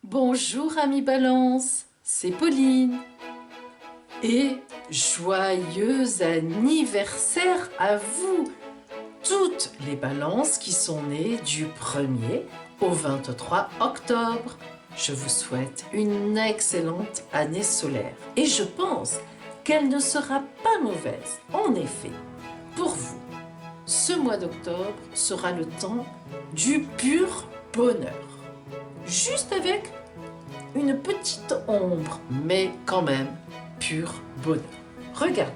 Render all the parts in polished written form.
Bonjour amis Balance, c'est Pauline et joyeux anniversaire à vous, toutes les balances qui sont nées du 1er au 23 octobre. Je vous souhaite une excellente année solaire et je pense qu'elle ne sera pas mauvaise. En effet, pour vous, ce mois d'octobre sera le temps du pur bonheur. Juste avec une petite ombre, mais quand même pur bonheur. Regardez.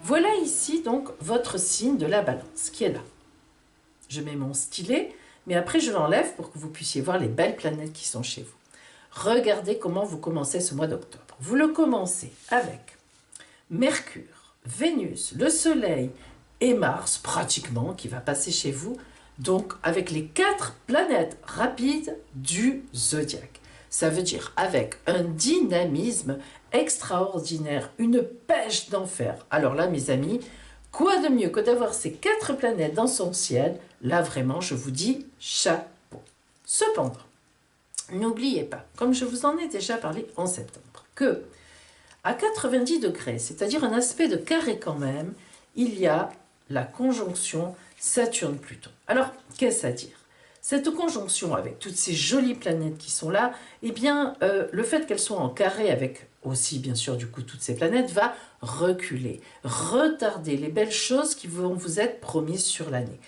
Voilà ici donc votre signe de la balance qui est là. Je mets mon stylet, mais après je l'enlève pour que vous puissiez voir les belles planètes qui sont chez vous. Regardez comment vous commencez ce mois d'octobre. Vous le commencez avec Mercure, Vénus, le Soleil et Mars, pratiquement, qui va passer chez vous, donc avec les 4 planètes rapides du zodiaque. Ça veut dire avec un dynamisme extraordinaire, une pêche d'enfer. Alors là, mes amis, quoi de mieux que d'avoir ces 4 planètes dans son ciel? Là, vraiment, je vous dis chapeau. Cependant, n'oubliez pas, comme je vous en ai déjà parlé en septembre, que à 90 degrés, c'est-à-dire un aspect de carré quand même, il y a la conjonction Saturne-Pluton. Alors, qu'est-ce à dire? Cette conjonction avec toutes ces jolies planètes qui sont là, eh bien, le fait qu'elles soient en carré avec aussi, bien sûr, du coup, toutes ces planètes, va reculer, retarder les belles choses qui vont vous être promises sur l'année.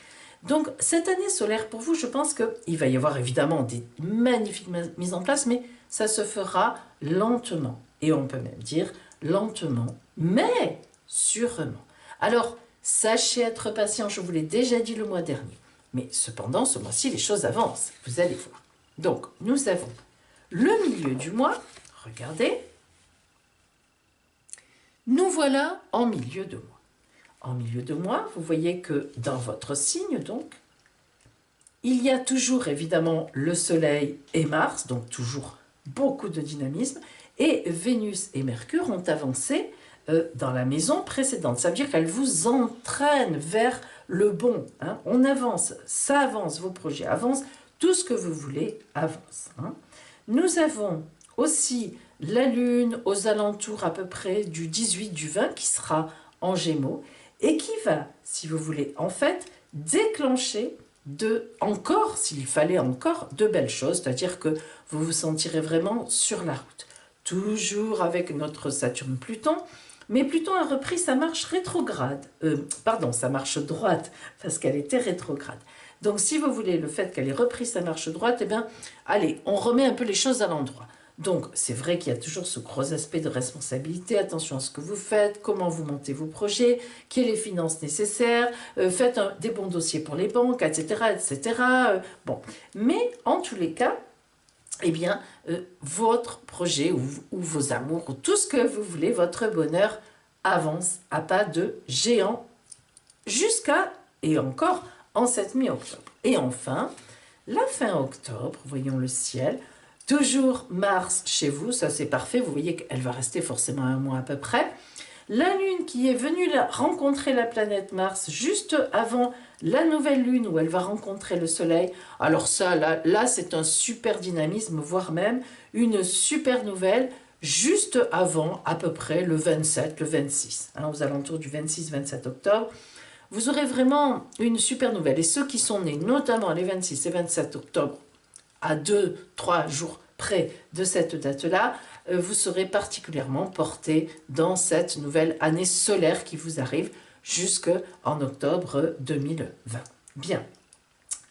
Donc, cette année solaire, pour vous, je pense qu'il va y avoir évidemment des magnifiques mises en place, mais ça se fera lentement. Et on peut même dire lentement, mais sûrement. Alors, sachez être patient, je vous l'ai déjà dit le mois dernier. Mais cependant, ce mois-ci, les choses avancent, vous allez voir. Donc, nous avons le milieu du mois, regardez. Nous voilà en milieu de mois. En milieu de mois, vous voyez que dans votre signe, donc, il y a toujours évidemment le Soleil et Mars, donc toujours beaucoup de dynamisme, et Vénus et Mercure ont avancé dans la maison précédente. Ça veut dire qu'elles vous entraînent vers le bon. Hein. On avance, ça avance, vos projets avancent, tout ce que vous voulez avance. Hein. Nous avons aussi la Lune aux alentours à peu près du 18, du 20, qui sera en Gémeaux, et qui va, si vous voulez, en fait, déclencher encore, s'il fallait encore, de belles choses, c'est-à-dire que vous vous sentirez vraiment sur la route. Toujours avec notre Saturne-Pluton, mais Pluton a repris sa marche rétrograde, sa marche droite, parce qu'elle était rétrograde. Donc si vous voulez, le fait qu'elle ait repris sa marche droite, eh bien, allez, on remet un peu les choses à l'endroit. Donc, c'est vrai qu'il y a toujours ce gros aspect de responsabilité, attention à ce que vous faites, comment vous montez vos projets, quelles les finances nécessaires, faites des bons dossiers pour les banques, etc. etc. Bon, mais en tous les cas, eh bien, votre projet ou vos amours, ou tout ce que vous voulez, votre bonheur avance à pas de géant jusqu'à, et encore, en cette mi-octobre. Et enfin, la fin octobre, voyons le ciel, toujours Mars chez vous, ça c'est parfait, vous voyez qu'elle va rester forcément un mois à peu près. La Lune qui est venue rencontrer la planète Mars juste avant la nouvelle Lune où elle va rencontrer le Soleil. Alors ça, là c'est un super dynamisme, voire même une super nouvelle, juste avant à peu près le 27, le 26, hein, aux alentours du 26-27 octobre. Vous aurez vraiment une super nouvelle. Et ceux qui sont nés notamment les 26 et 27 octobre, à 2-3 jours près de cette date-là, vous serez particulièrement porté dans cette nouvelle année solaire qui vous arrive jusqu'en octobre 2020. Bien.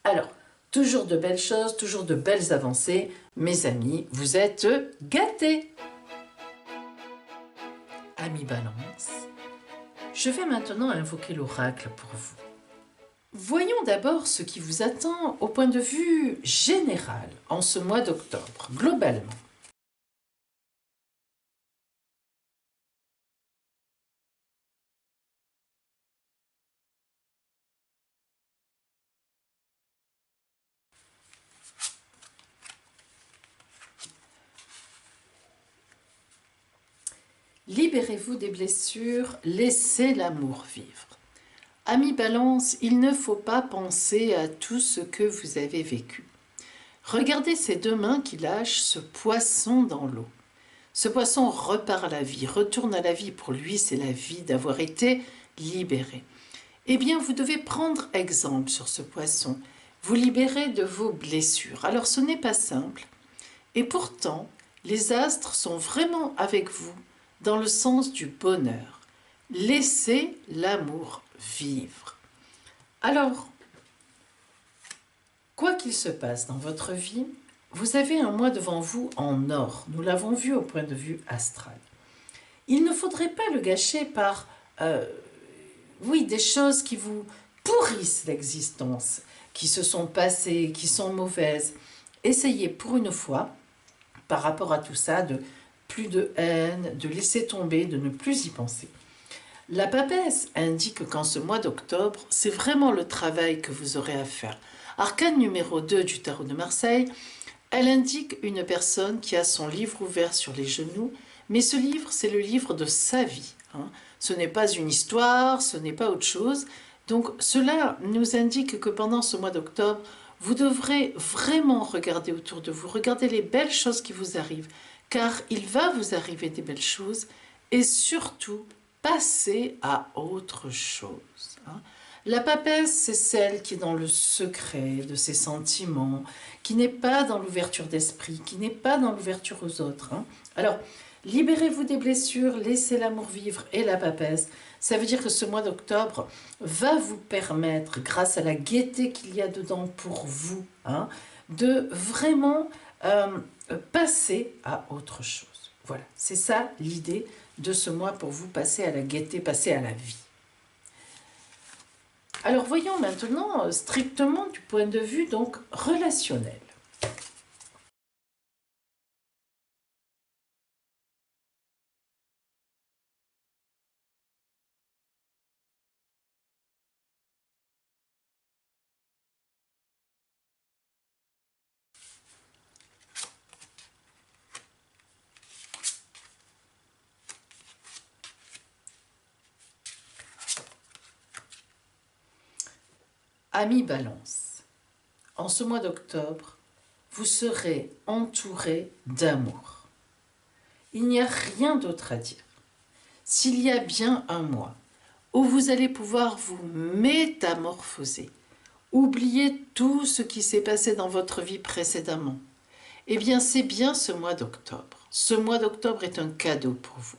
Alors, toujours de belles choses, toujours de belles avancées. Mes amis, vous êtes gâtés. Amis Balance, je vais maintenant invoquer l'oracle pour vous. Voyons d'abord ce qui vous attend au point de vue général en ce mois d'octobre, globalement. Libérez-vous des blessures, laissez l'amour vivre. Amis Balance, il ne faut pas penser à tout ce que vous avez vécu. Regardez ces deux mains qui lâchent ce poisson dans l'eau. Ce poisson repart à la vie, retourne à la vie. Pour lui, c'est la vie d'avoir été libéré. Eh bien, vous devez prendre exemple sur ce poisson. Vous libérer de vos blessures. Alors, ce n'est pas simple. Et pourtant, les astres sont vraiment avec vous dans le sens du bonheur. Laissez l'amour vivre. Alors, quoi qu'il se passe dans votre vie, vous avez un mois devant vous en or. Nous l'avons vu au point de vue astral. Il ne faudrait pas le gâcher par, des choses qui vous pourrissent l'existence, qui se sont passées, qui sont mauvaises. Essayez pour une fois, par rapport à tout ça, de plus de haine, de laisser tomber, de ne plus y penser. La papesse indique qu'en ce mois d'octobre, c'est vraiment le travail que vous aurez à faire. Arcane numéro 2 du tarot de Marseille, elle indique une personne qui a son livre ouvert sur les genoux, mais ce livre, c'est le livre de sa vie. Ce n'est pas une histoire, ce n'est pas autre chose. Donc cela nous indique que pendant ce mois d'octobre, vous devrez vraiment regarder autour de vous, regarder les belles choses qui vous arrivent, car il va vous arriver des belles choses, et surtout, passer à autre chose. La papesse, c'est celle qui est dans le secret de ses sentiments, qui n'est pas dans l'ouverture d'esprit, qui n'est pas dans l'ouverture aux autres. Alors, libérez-vous des blessures, laissez l'amour vivre et la papesse. Ça veut dire que ce mois d'octobre va vous permettre, grâce à la gaieté qu'il y a dedans pour vous, de vraiment passer à autre chose. Voilà, c'est ça l'idée de ce mois pour vous, passer à la gaieté, passer à la vie. Alors voyons maintenant strictement du point de vue donc relationnel. Amis Balance, en ce mois d'octobre, vous serez entouré d'amour. Il n'y a rien d'autre à dire. S'il y a bien un mois où vous allez pouvoir vous métamorphoser, oublier tout ce qui s'est passé dans votre vie précédemment, eh bien c'est bien ce mois d'octobre. Ce mois d'octobre est un cadeau pour vous.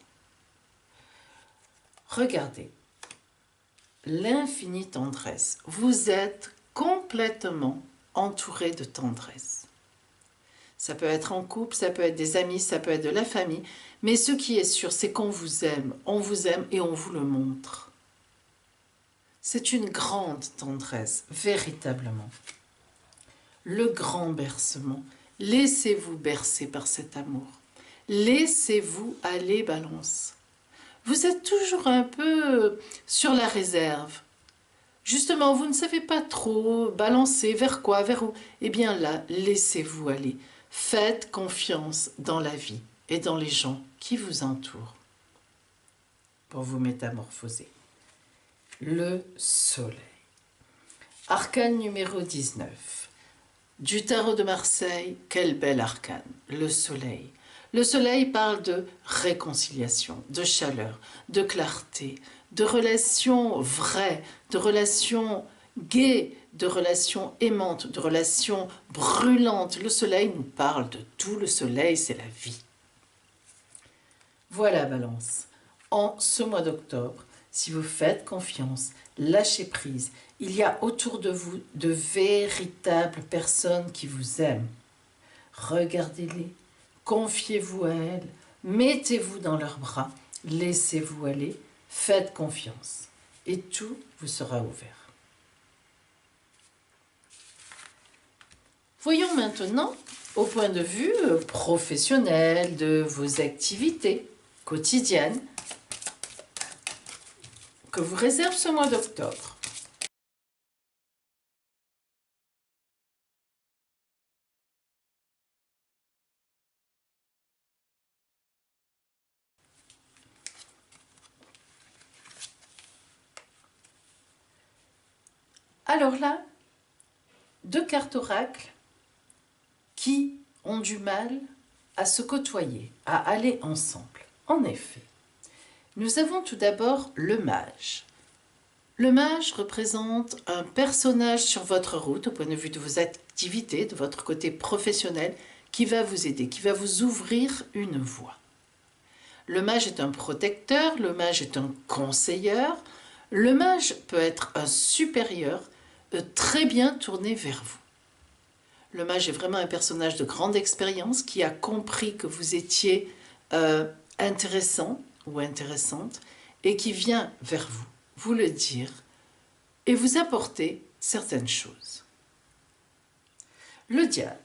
Regardez, l'infinie tendresse. Vous êtes complètement entouré de tendresse. Ça peut être en couple, ça peut être des amis, ça peut être de la famille, mais ce qui est sûr, c'est qu'on vous aime et on vous le montre. C'est une grande tendresse, véritablement. Le grand bercement. Laissez-vous bercer par cet amour. Laissez-vous aller, Balance. Vous êtes toujours un peu sur la réserve. Justement, vous ne savez pas trop balancer vers quoi, vers où. Eh bien là, laissez-vous aller. Faites confiance dans la vie et dans les gens qui vous entourent pour vous métamorphoser. Le soleil. Arcane numéro 19. Du tarot de Marseille, quel bel arcane, le soleil. Le soleil parle de réconciliation, de chaleur, de clarté, de relations vraies, de relations gaies, de relations aimantes, de relations brûlantes. Le soleil nous parle de tout, le soleil c'est la vie. Voilà Balance, en ce mois d'octobre, si vous faites confiance, lâchez prise, il y a autour de vous de véritables personnes qui vous aiment. Regardez-les, confiez-vous à elles, mettez-vous dans leurs bras, laissez-vous aller, faites confiance et tout vous sera ouvert. Voyons maintenant au point de vue professionnel de vos activités quotidiennes que vous réserve ce mois d'octobre. Alors là, 2 cartes oracle qui ont du mal à se côtoyer, à aller ensemble. En effet, nous avons tout d'abord le mage. Le mage représente un personnage sur votre route, au point de vue de vos activités, de votre côté professionnel, qui va vous aider, qui va vous ouvrir une voie. Le mage est un protecteur, le mage est un conseilleur, le mage peut être un supérieur très bien tourné vers vous. Le mage est vraiment un personnage de grande expérience qui a compris que vous étiez intéressant ou intéressante et qui vient vers vous, vous le dire et vous apporter certaines choses. Le diable.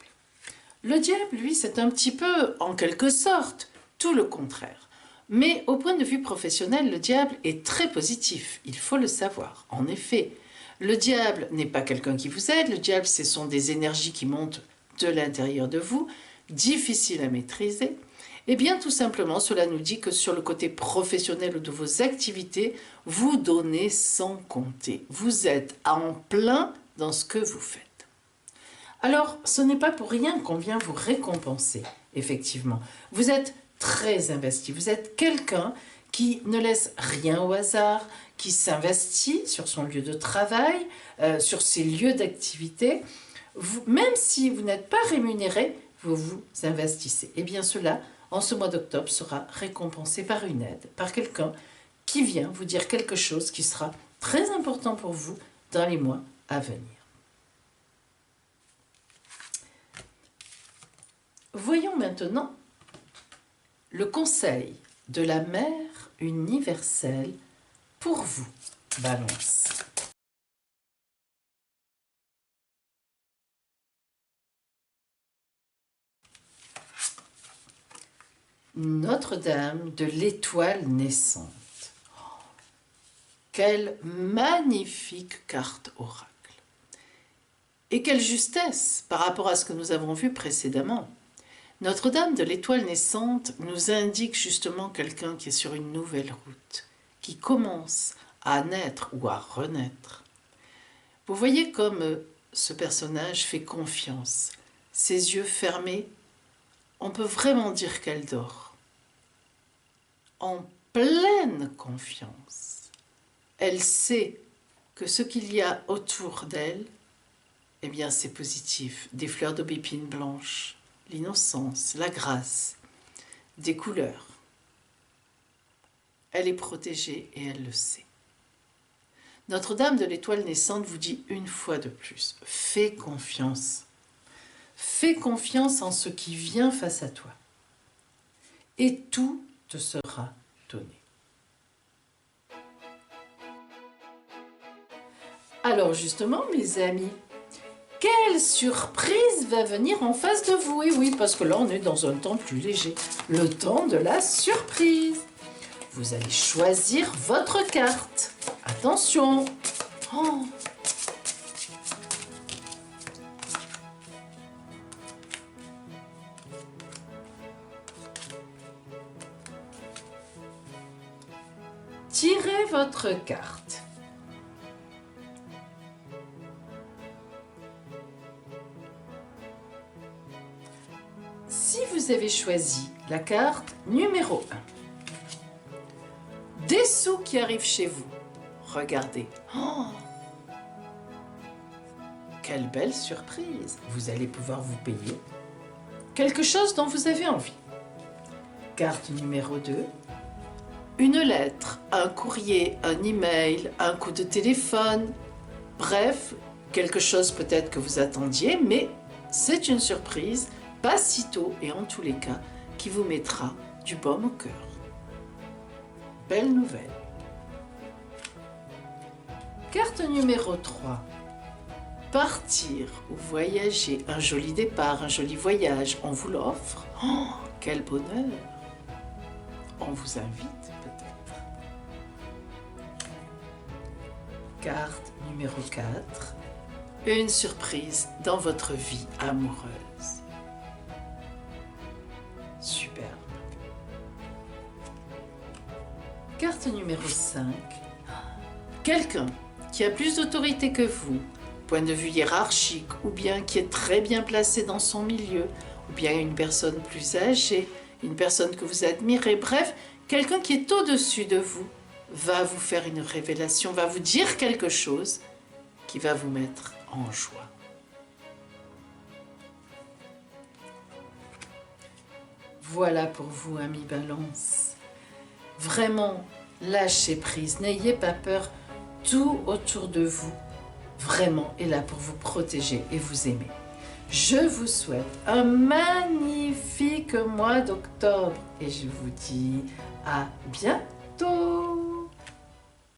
Le diable, lui, c'est un petit peu, en quelque sorte, tout le contraire. Mais au point de vue professionnel, le diable est très positif, il faut le savoir. En effet, le diable n'est pas quelqu'un qui vous aide, le diable, ce sont des énergies qui montent de l'intérieur de vous, difficiles à maîtriser. Eh bien, tout simplement, cela nous dit que sur le côté professionnel ou de vos activités, vous donnez sans compter. Vous êtes en plein dans ce que vous faites. Alors, ce n'est pas pour rien qu'on vient vous récompenser, effectivement. Vous êtes très investi, vous êtes quelqu'un qui ne laisse rien au hasard, qui s'investit sur son lieu de travail, sur ses lieux d'activité. Même si vous n'êtes pas rémunéré, vous vous investissez. Et bien cela, en ce mois d'octobre, sera récompensé par une aide, par quelqu'un qui vient vous dire quelque chose qui sera très important pour vous dans les mois à venir. Voyons maintenant le conseil de la mère universelle pour vous, Balance. Notre-Dame de l'étoile naissante. Quelle magnifique carte oracle. Et quelle justesse par rapport à ce que nous avons vu précédemment. Notre-Dame de l'étoile naissante nous indique justement quelqu'un qui est sur une nouvelle route, qui commence à naître ou à renaître. Vous voyez comme ce personnage fait confiance. Ses yeux fermés, on peut vraiment dire qu'elle dort. En pleine confiance. Elle sait que ce qu'il y a autour d'elle, eh bien c'est positif. Des fleurs d'aubépine blanches, l'innocence, la grâce, des couleurs. Elle est protégée et elle le sait. Notre-Dame de l'étoile naissante vous dit une fois de plus, fais confiance. Fais confiance en ce qui vient face à toi. Et tout te sera donné. Alors justement, mes amis, quelle surprise va venir en face de vous? Et oui, parce que là, on est dans un temps plus léger. Le temps de la surprise. Vous allez choisir votre carte. Attention. Oh. Tirez votre carte. Si vous avez choisi la carte numéro 1, des sous qui arrivent chez vous, regardez. Oh, quelle belle surprise! Vous allez pouvoir vous payer quelque chose dont vous avez envie. Carte numéro 2, une lettre, un courrier, un email, un coup de téléphone, bref, quelque chose peut-être que vous attendiez, mais c'est une surprise, pas si tôt et en tous les cas, qui vous mettra du baume au cœur. Belle nouvelle. Carte numéro 3. Partir ou voyager, un joli départ, un joli voyage, on vous l'offre. Oh, quel bonheur! On vous invite peut-être. Carte numéro 4. Une surprise dans votre vie amoureuse. Superbe. Carte numéro 5. Quelqu'un qui a plus d'autorité que vous, point de vue hiérarchique, ou bien qui est très bien placé dans son milieu, ou bien une personne plus âgée, une personne que vous admirez, bref, quelqu'un qui est au-dessus de vous, va vous faire une révélation, va vous dire quelque chose qui va vous mettre en joie. Voilà pour vous, amis Balance. Vraiment, lâchez prise, n'ayez pas peur, tout autour de vous, vraiment, est là pour vous protéger et vous aimer. Je vous souhaite un magnifique mois d'octobre et je vous dis à bientôt.